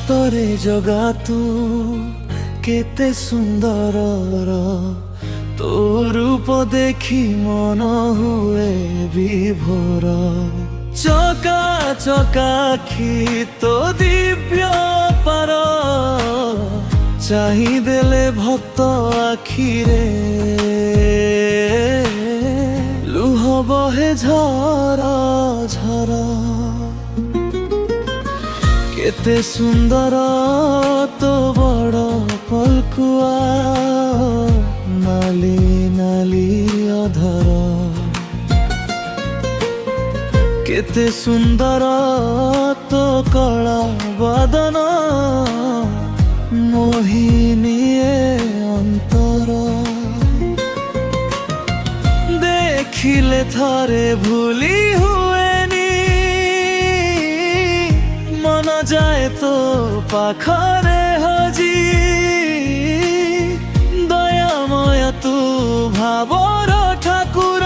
ସତରେ ଜଗା ତୁ କେତେ ସୁନ୍ଦର, ତୋ ରୂପ ଦେଖି ମନ ହୁଏ ବିଭୋର। ଚକା ଚକା ଆଖି ତୋ ଦିବ୍ୟ ପାର, ଚାହିଁଦେଲେ ଭକ୍ତ ଆଖିରେ ଲୁହ ବହେ ଝର ଝର। କେତେ ସୁନ୍ଦର ତୋ ବଡ଼ ପଲକୁଆ, ନାଲି ନାଲି ଅଧର। କେତେ ସୁନ୍ଦର ତୋ କଳା ବଦନ, ମୋହିନିଏ ଅନ୍ତର। ଦେଖିଲେ ଥରେ ଭୁଲି ହୁଏନି, ମନ ଯାଏ ତୋ ପାଖରେ ହଜି। ଦୟାମୟ ତୁ ଭାବର ଠାକୁର,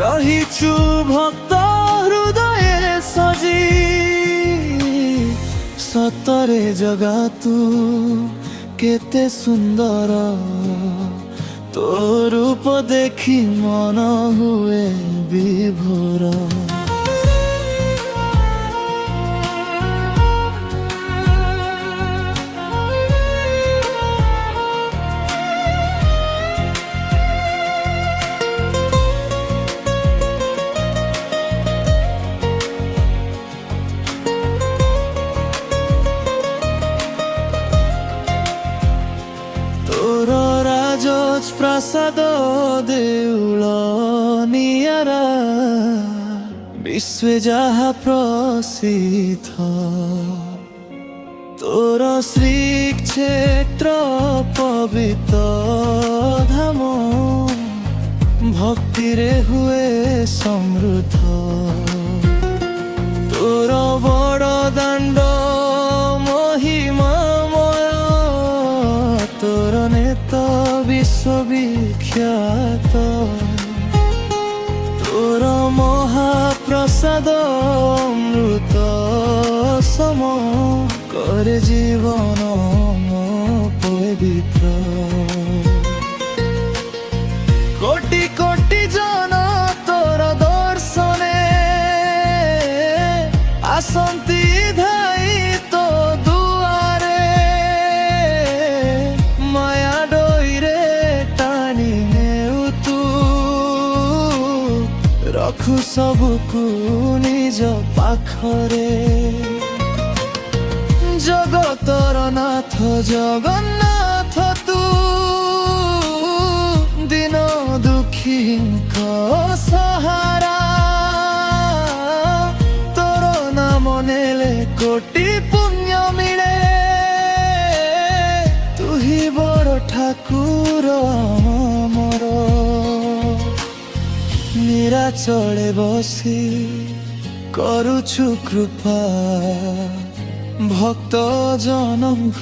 ରହିଛୁ ଭକ୍ତ ହୃଦୟରେ ସଜି। ସତରେ ଜଗା ତୁ କେତେ ସୁନ୍ଦର, ତୋ ରୂପ ଦେଖି ମନ ହୁଏ ବିଭୋର। ପ୍ରାସାଦ ଦେଉଳ ନିଆରା, ବିଶ୍ୱେ ଯାହା ପ୍ରସିଦ୍ଧ। ତୋର ଶ୍ରୀକ୍ଷେତ୍ର ପବିତ୍ର ଧାମ, ଭକ୍ତିରେ ହୁଏ ସମୃଦ୍ଧ। ତୋର ବଡ଼ ଦାଣ୍ଡ ମହିମାମୟ, ତୋର ନେତ ବିଶ୍ୱବିଖ୍ୟାତ। ତୋର ମହାପ୍ରସାଦ ଅମୃତ ସମ, করে জীবন পবিত্র। কোটি কোটি জন তোর দর্শনে আসন্তি ধাই তো দুয়ারে। মায়া ডইরে টানি নেউ তু, রখু সবুকু নিজ পাখরে। জগতর নাথ জগন্নাথ তু, দিন দুঃখীঙ্ক সাহারা। তোর নাম নেলে কোটি পুণ্য মিলে, তুহি বড় ঠাকুর আমার। নিরাচলে বসি করুছু কৃপা, ভক্ত জনଙ୍କ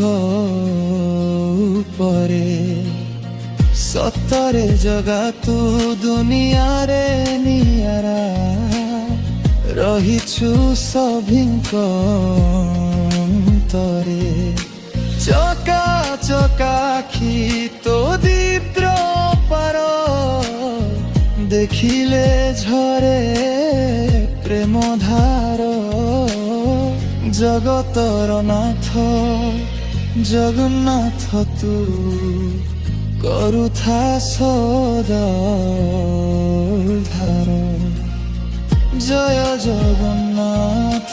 উপরে। সତରେ জগা তু দুনিয়ারে নিয়ারা, রহিছু সভিଙ୍କ অন্তরে। চকা চকা আখি তো দিব্য পার, দেখিলে ঝরে প্রেম ধার। জগতর নাথ জগন্নাথ তু, করুথা সদা উদ্ধার। জয় জগন্নাথ।